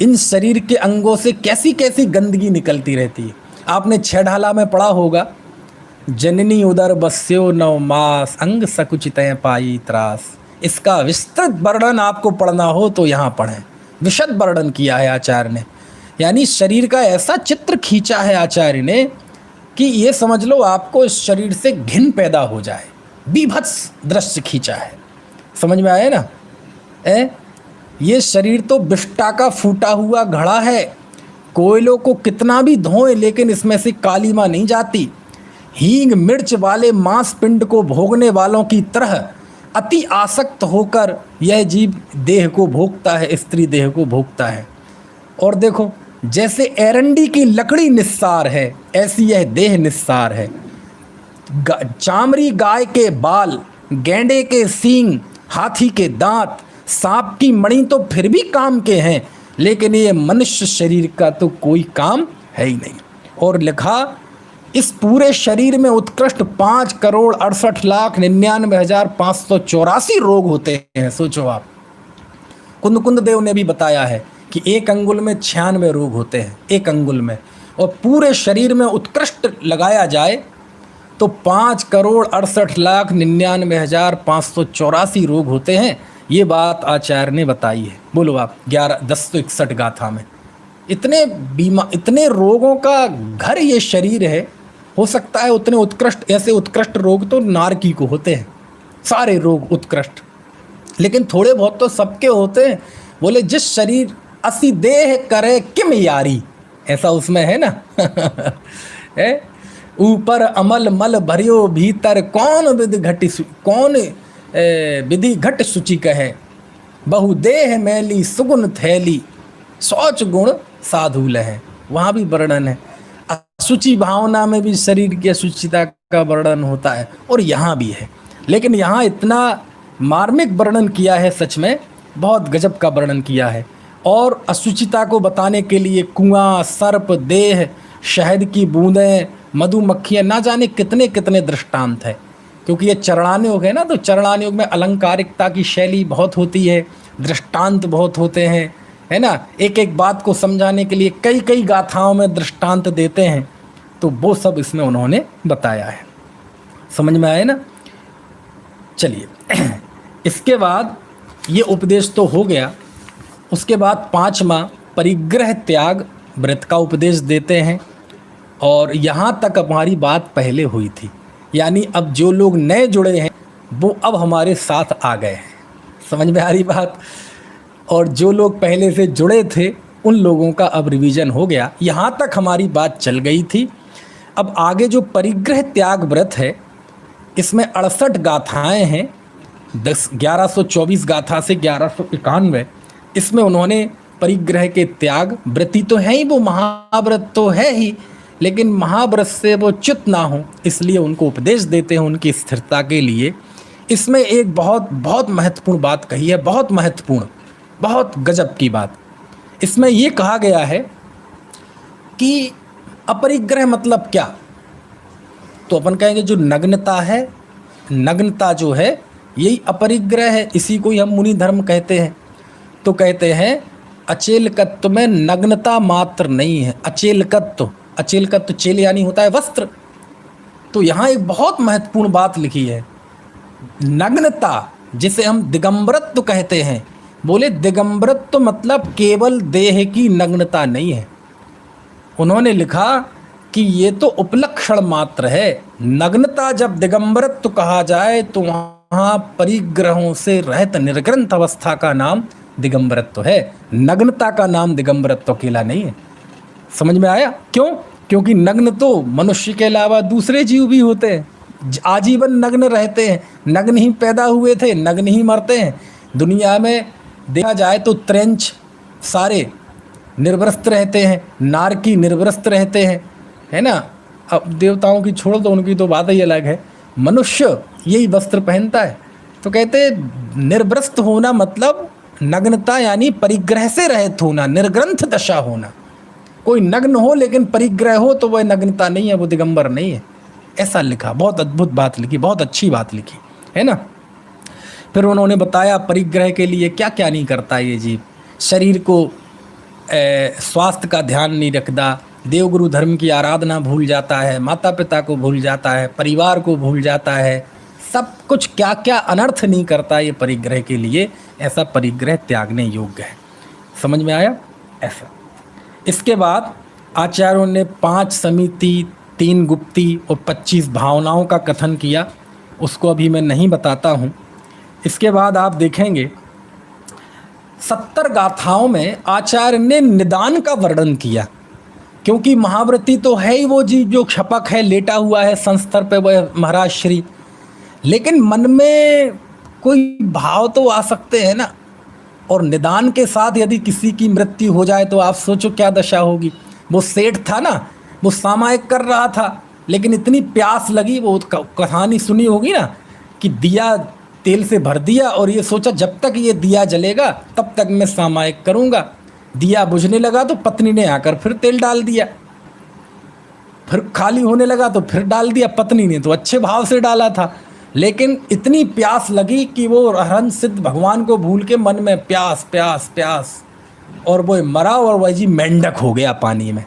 इन शरीर के अंगों से कैसी कैसी गंदगी निकलती रहती है। आपने 6 ढाला में पढ़ा होगा, जननी उदर बस्यो 9 मास, अंग सकुचित पाई त्रास। इसका विस्तृत वर्णन आपको पढ़ना हो तो यहाँ पढ़ें। विशद वर्णन किया है आचार्य ने। यानी शरीर का ऐसा चित्र खींचा है आचार्य ने कि ये समझ लो आपको इस शरीर से घिन पैदा हो जाए। बीभत्स दृश्य खींचा है। समझ में आया ना? ये शरीर तो विष्टा का फूटा हुआ घड़ा है। कोयलों को कितना भी धोएं लेकिन इसमें से कालीमा नहीं जाती। हींग मिर्च वाले मांस पिंड को भोगने वालों की तरह अति आसक्त होकर यह जीव देह को भोगता है, स्त्री देह को भोगता है। और देखो, जैसे एरंडी की लकड़ी निस्सार है, ऐसी यह देह निस्सार है। चामड़ी गाय के बाल, गैंडे के सींग, हाथी के दांत, सांप की मणि तो फिर भी काम के हैं, लेकिन ये मनुष्य शरीर का तो कोई काम है ही नहीं। और लिखा, इस पूरे शरीर में उत्कृष्ट 5,68,99,584 रोग होते हैं। सोचो आप। कुंद देव ने भी बताया है कि 1 अंगुल में 96 रोग होते हैं, 1 अंगुल में। और पूरे शरीर में उत्कृष्ट लगाया जाए तो 5,68,99,584 रोग होते हैं। ये बात आचार्य ने बताई है। बोलो आप, 1061 गाथा में। इतने रोगों का घर ये शरीर है। हो सकता है उतने उत्कृष्ट, ऐसे उत्कृष्ट रोग तो नारकी को होते हैं, सारे रोग उत्कृष्ट, लेकिन थोड़े बहुत तो सबके होते हैं। बोले, जिस शरीर असी देह करे किम यारी, ऐसा उसमें है ना। ऊपर अमल मल भरियो भीतर कौन विधि घट सुचि कहे, बहुदेह मैली सुगुण थैली, शौच गुण साधु लहे। वहाँ भी वर्णन है। अशुचि भावना में भी शरीर की अशुचिता का वर्णन होता है, और यहाँ भी है। लेकिन यहाँ इतना मार्मिक वर्णन किया है, सच में बहुत गजब का वर्णन किया है। और अशुचिता को बताने के लिए कुआं, सर्प, देह, शहद की बूंदें, मधुमक्खियाँ, ना जाने कितने कितने दृष्टांत है। क्योंकि ये चरणान योग है ना, तो चरणान योग में अलंकारिकता की शैली बहुत होती है, दृष्टांत बहुत होते हैं, है ना। एक एक बात को समझाने के लिए कई कई गाथाओं में दृष्टांत देते हैं, तो वो सब इसमें उन्होंने बताया है। समझ में आए ना। चलिए इसके बाद ये उपदेश तो हो गया। उसके बाद 5वां परिग्रह त्याग व्रत का उपदेश देते हैं। और यहाँ तक हमारी बात पहले हुई थी, यानी अब जो लोग नए जुड़े हैं वो अब हमारे साथ आ गए हैं। समझ में आ रही बात। और जो लोग पहले से जुड़े थे उन लोगों का अब रिवीजन हो गया। यहाँ तक हमारी बात चल गई थी। अब आगे जो परिग्रह त्याग व्रत है, इसमें 68 गाथाएँ हैं, 1124 गाथा से 1191। इसमें उन्होंने परिग्रह के त्याग, व्रती तो है ही, वो महाव्रत तो है ही, लेकिन महाव्रत से वो च्युत ना हो इसलिए उनको उपदेश देते हैं उनकी स्थिरता के लिए। इसमें एक बहुत बहुत महत्वपूर्ण बात कही है, बहुत महत्वपूर्ण, बहुत गजब की बात। इसमें ये कहा गया है कि अपरिग्रह मतलब क्या। तो अपन कहेंगे जो नग्नता है, नग्नता जो है यही अपरिग्रह है, इसी को ही हम मुनि धर्म कहते हैं। तो कहते हैं अचेलकत्व में नग्नता मात्र नहीं है। अचेलकत्व, अचेलकत्व चेल यानी होता है वस्त्र। तो यहाँ एक बहुत महत्वपूर्ण बात लिखी है, नग्नता जिसे हम दिगंबरत्व कहते हैं। बोले दिगंबरत्व मतलब केवल देह की नग्नता नहीं है। उन्होंने लिखा कि ये तो उपलक्षण मात्र है। नग्नता जब दिगंबरत्व कहा जाए तो वहाँ परिग्रहों से रहित निर्ग्रंथ अवस्था का नाम दिगंबरत्व है। नग्नता का नाम दिगंबरत्व अकेला नहीं है। समझ में आया क्यों? क्योंकि नग्न तो मनुष्य के अलावा दूसरे जीव भी होते हैं, आजीवन नग्न रहते हैं। नग्न ही पैदा हुए थे, नग्न ही मरते हैं। दुनिया में देखा जाए तो त्रेंच सारे निर्वस्त्र रहते हैं, नारकी निर्वस्त्र रहते हैं, है ना। अब देवताओं की छोड़ो तो उनकी तो बात ही अलग है। मनुष्य यही वस्त्र पहनता है। तो कहते हैं निर्वस्त्र होना मतलब नग्नता यानी परिग्रह से रहित होना, निर्ग्रंथ दशा होना। कोई नग्न हो लेकिन परिग्रह हो तो वह नग्नता नहीं है, वो दिगंबर नहीं है। ऐसा लिखा, बहुत अद्भुत बात लिखी, बहुत अच्छी बात लिखी, है ना। फिर उन्होंने बताया परिग्रह के लिए क्या क्या नहीं करता ये जीव। शरीर को स्वास्थ्य का ध्यान नहीं रखता, देवगुरु धर्म की आराधना भूल जाता है, माता पिता को भूल जाता है, परिवार को भूल जाता है, सब कुछ क्या क्या अनर्थ नहीं करता ये परिग्रह के लिए। ऐसा परिग्रह त्यागने योग्य है। समझ में आया ऐसा। इसके बाद आचार्यों ने 5 समिति, 3 गुप्ती और 25 भावनाओं का कथन किया। उसको अभी मैं नहीं बताता हूँ। इसके बाद आप देखेंगे 70 गाथाओं में आचार्य ने निदान का वर्णन किया। क्योंकि महाव्रती तो है ही वो जीव जो क्षपक है, लेटा हुआ है संस्तर पे, वह महाराज श्री, लेकिन मन में कोई भाव तो आ सकते हैं ना। और निदान के साथ यदि किसी की मृत्यु हो जाए तो आप सोचो क्या दशा होगी। वो सेठ था ना, वो सामायिक कर रहा था, लेकिन इतनी प्यास लगी, वो कहानी सुनी होगी ना, कि दिया तेल से भर दिया और ये सोचा जब तक ये दिया जलेगा तब तक मैं सामायिक करूँगा। दिया बुझने लगा तो पत्नी ने आकर फिर तेल डाल दिया, फिर खाली होने लगा तो फिर डाल दिया। पत्नी ने तो अच्छे भाव से डाला था, लेकिन इतनी प्यास लगी कि वो हरण सिद्ध भगवान को भूल के मन में प्यास प्यास प्यास, और वो मरा और वह जी मेंढक हो गया पानी में।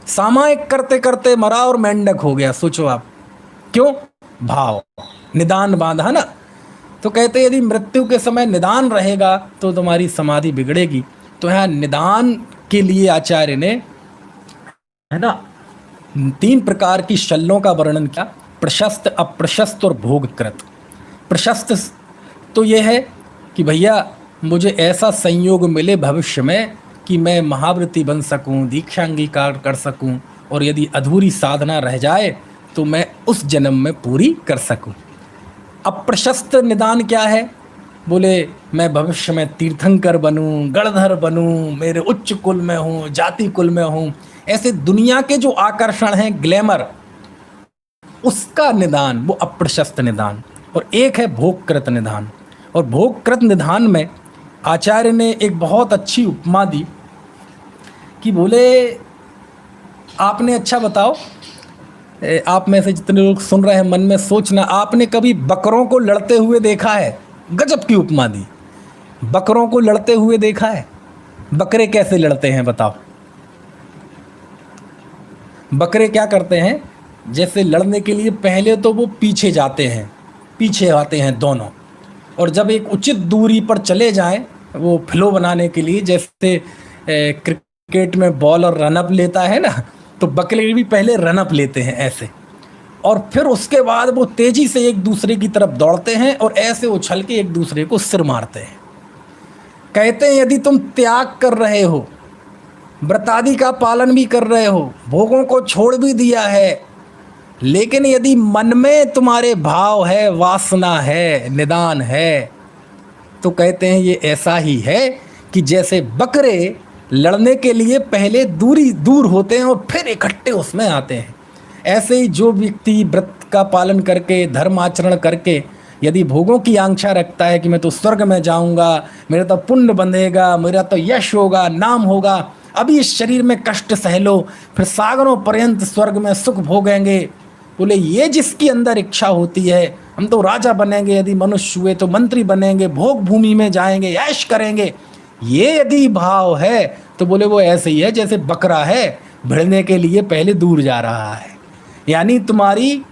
सामायिक करते करते मरा और मेंढक हो गया। सोचो आप, क्यों? भाव, निदान बांधा ना। तो कहते यदि मृत्यु के समय निदान रहेगा तो तुम्हारी समाधि बिगड़ेगी। तो यहाँ निदान के लिए आचार्य ने, है ना, 3 प्रकार की शल्यों का वर्णन किया, प्रशस्त, अप्रशस्त और भोगकृत। प्रशस्त तो ये है कि भैया मुझे ऐसा संयोग मिले भविष्य में कि मैं महाव्रती बन सकूं, दीक्षा अंगीकार कर सकूं, और यदि अधूरी साधना रह जाए तो मैं उस जन्म में पूरी कर सकूं। अप्रशस्त निदान क्या है? बोले मैं भविष्य में तीर्थंकर बनूं, गणधर बनूं, मेरे उच्च कुल में हूँ, जाति कुल में हूँ, ऐसे दुनिया के जो आकर्षण हैं, ग्लैमर, उसका निदान, वो अप्रशस्त निदान। और एक है भोगकृत निदान। और भोगकृत निदान में आचार्य ने एक बहुत अच्छी उपमा दी कि बोले आपने, अच्छा बताओ, आप में से जितने लोग सुन रहे हैं मन में सोचना, आपने कभी बकरों को लड़ते हुए देखा है? गजब की उपमा दी। बकरों को लड़ते हुए देखा है? बकरे कैसे लड़ते हैं बताओ? बकरे क्या करते हैं, जैसे लड़ने के लिए पहले तो वो पीछे जाते हैं, पीछे आते हैं दोनों, और जब एक उचित दूरी पर चले जाएं वो फ्लो बनाने के लिए, जैसे क्रिकेट में बॉलर रनअप लेता है ना, तो बकरे भी पहले रनअप लेते हैं ऐसे, और फिर उसके बाद वो तेजी से एक दूसरे की तरफ दौड़ते हैं और ऐसे उछल के एक दूसरे को सिर मारते हैं। कहते हैं यदि तुम त्याग कर रहे हो, व्रतादि का पालन भी कर रहे हो, भोगों को छोड़ भी दिया है, लेकिन यदि मन में तुम्हारे भाव है, वासना है, निदान है, तो कहते हैं ये ऐसा ही है कि जैसे बकरे लड़ने के लिए पहले दूर होते हैं और फिर इकट्ठे उसमें आते हैं। ऐसे ही जो व्यक्ति व्रत का पालन करके, धर्म आचरण करके यदि भोगों की आकांक्षा रखता है कि मैं तो स्वर्ग में जाऊंगा, मेरा तो पुण्य बंधेगा, मेरा तो यश होगा, नाम होगा, अभी इस शरीर में कष्ट सह लो, फिर सागरों पर्यंत स्वर्ग में सुख भोगेंगे, बोले ये जिसकी अंदर इच्छा होती है, हम तो राजा बनेंगे, यदि मनुष्य हुए तो मंत्री बनेंगे, भोग भूमि में जाएंगे, ऐश करेंगे, ये यदि भाव है तो बोले वो ऐसे ही है जैसे बकरा है, भिड़ने के लिए पहले दूर जा रहा है। यानी तुम्हारी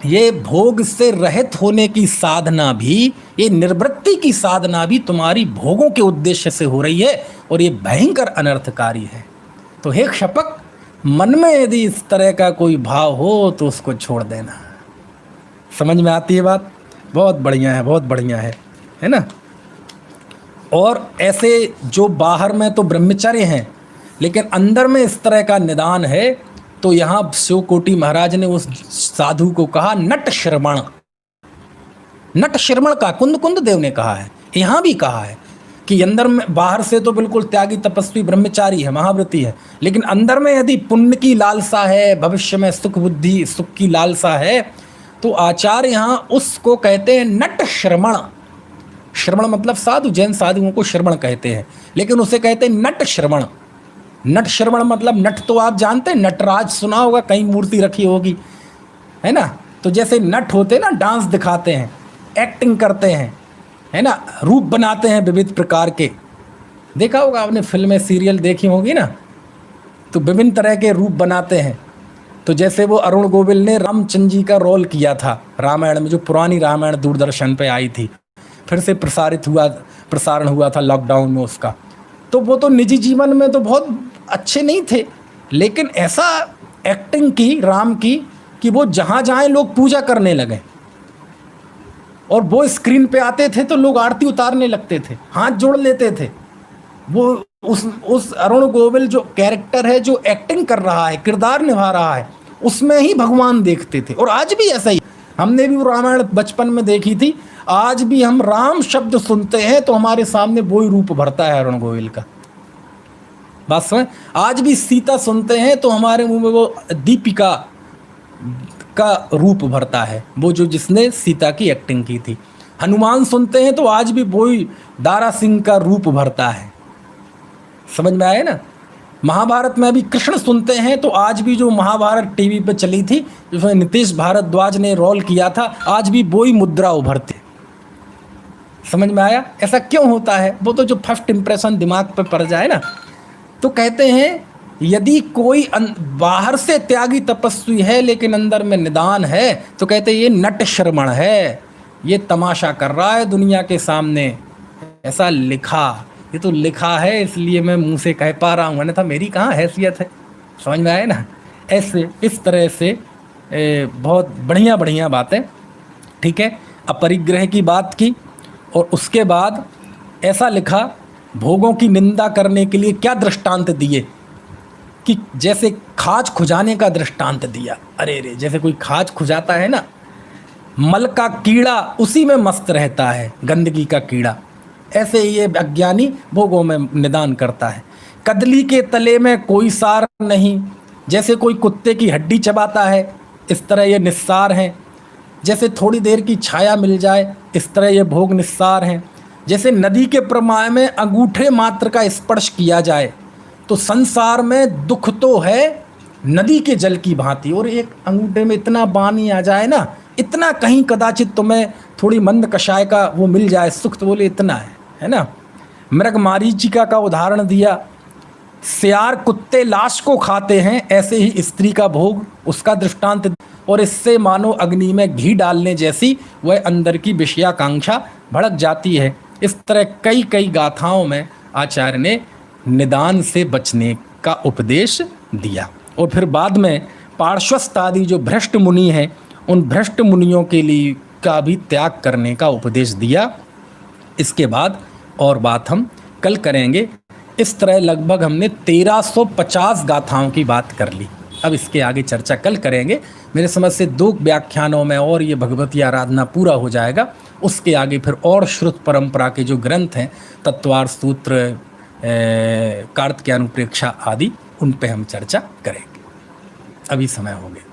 ये भोग से रहित होने की साधना भी, ये निवृत्ति की साधना भी तुम्हारी भोगों के उद्देश्य से हो रही है, और ये भयंकर अनर्थकारी है। तो हे क्षपक, मन में यदि इस तरह का कोई भाव हो तो उसको छोड़ देना। समझ में आती है बात? बहुत बढ़िया है, बहुत बढ़िया है ना। और ऐसे जो बाहर में तो ब्रह्मचर्य हैं, लेकिन अंदर में इस तरह का निदान है, तो यहाँ शिवकोटि महाराज ने उस साधु को कहा नट श्रवण। नट श्रवण का कुंद देव ने कहा है, यहाँ भी कहा है कि अंदर में, बाहर से तो बिल्कुल त्यागी तपस्वी ब्रह्मचारी है, महाव्रती है, लेकिन अंदर में यदि पुण्य की लालसा है, भविष्य में सुख बुद्धि सुख की लालसा है, तो आचार्य यहाँ उसको कहते हैं नट श्रवण। श्रवण मतलब साधु, जैन साधुओं को श्रवण कहते हैं, लेकिन उसे कहते हैं नट श्रवण। नट श्रवण मतलब, नट तो आप जानते हैं, नटराज सुना होगा, कहीं मूर्ति रखी होगी, है ना। तो जैसे नट होते हैं ना, डांस दिखाते हैं, एक्टिंग करते हैं, है ना, रूप बनाते हैं विविध प्रकार के, देखा होगा आपने, फिल्में सीरियल देखी होगी ना, तो विभिन्न तरह के रूप बनाते हैं। तो जैसे वो अरुण गोविल ने रामचंद्र जी का रोल किया था रामायण में, जो पुरानी रामायण दूरदर्शन पे आई थी, फिर से प्रसारण हुआ था लॉकडाउन में उसका, तो वो तो निजी जीवन में तो बहुत अच्छे नहीं थे, लेकिन ऐसा एक्टिंग की राम की कि वो जहाँ जाए लोग पूजा करने लगे, और वो स्क्रीन पे आते थे तो लोग आरती उतारने लगते थे, हाथ जोड़ लेते थे। वो उस अरुण गोविल जो कैरेक्टर है, जो एक्टिंग कर रहा है, किरदार निभा रहा है, उसमें ही भगवान देखते थे। और आज भी ऐसा ही, हमने भी वो रामायण बचपन में देखी थी, आज भी हम राम शब्द सुनते हैं तो हमारे सामने वो ही रूप भरता है अरुण गोविल का। बात समझ? आज भी सीता सुनते हैं तो हमारे मुंह में वो दीपिका का रूप भरता है, वो जो जिसने सीता की एक्टिंग की थी। हनुमान सुनते हैं तो आज भी वो ही दारा सिंह का रूप भरता है। समझ में आया ना। महाभारत में अभी कृष्ण सुनते हैं तो आज भी जो महाभारत टीवी पे चली थी, जिसमें नीतीश भारद्वाज ने रोल किया था, आज भी वो ही मुद्रा उभरते। समझ में आया? ऐसा क्यों होता है? वो तो जो फर्स्ट इंप्रेशन दिमाग पे पड़ जाए ना। तो कहते हैं यदि कोई बाहर से त्यागी तपस्वी है लेकिन अंदर में निदान है, तो कहते हैं ये नट श्रवण है, ये तमाशा कर रहा है दुनिया के सामने। ऐसा लिखा, ये तो लिखा है इसलिए मैं मुंह से कह पा रहा हूँ, अन्यथा मेरी कहाँ हैसियत है। समझ में आए ना। ऐसे इस तरह से बहुत बढ़िया बढ़िया बातें, ठीक है। अपरिग्रह की बात की, और उसके बाद ऐसा लिखा भोगों की निंदा करने के लिए क्या दृष्टांत दिए कि जैसे खाज खुजाने का दृष्टांत दिया। अरे रे, जैसे कोई खाज खुजाता है ना, मल का कीड़ा उसी में मस्त रहता है, गंदगी का कीड़ा, ऐसे ही ये अज्ञानी भोगों में निदान करता है। कदली के तले में कोई सार नहीं, जैसे कोई कुत्ते की हड्डी चबाता है इस तरह ये निस्सार हैं। जैसे थोड़ी देर की छाया मिल जाए इस तरह ये भोग निस्सार हैं। जैसे नदी के प्रवाह में अंगूठे मात्र का स्पर्श किया जाए तो संसार में दुख तो है नदी के जल की भांति, और एक अंगूठे में इतना पानी आ जाए ना, इतना कहीं कदाचित तुम्हें थोड़ी मंद कषाय का वो मिल जाए सुख, तो बोले इतना है ना। मृग मारीचिका का उदाहरण दिया, सियार कुत्ते लाश को खाते हैं, ऐसे ही स्त्री का भोग उसका दृष्टांत, और इससे मानो अग्नि में घी डालने जैसी वह अंदर की विषयाकांक्षा भड़क जाती है। इस तरह कई कई गाथाओं में आचार्य ने निदान से बचने का उपदेश दिया। और फिर बाद में पार्श्वस्थ आदि जो भ्रष्ट मुनि हैं, उन भ्रष्ट मुनियों के लिए का भी त्याग करने का उपदेश दिया। इसके बाद और बात हम कल करेंगे। इस तरह लगभग हमने 1350 गाथाओं की बात कर ली। अब इसके आगे चर्चा कल करेंगे। मेरे समझ से 2 व्याख्यानों में और ये भगवती आराधना पूरा हो जाएगा। उसके आगे फिर और श्रुत परंपरा के जो ग्रंथ हैं, तत्वार्थ सूत्र, कार्तिकेयानुप्रेक्षा आदि, उन पे हम चर्चा करेंगे। अभी समय हो गया।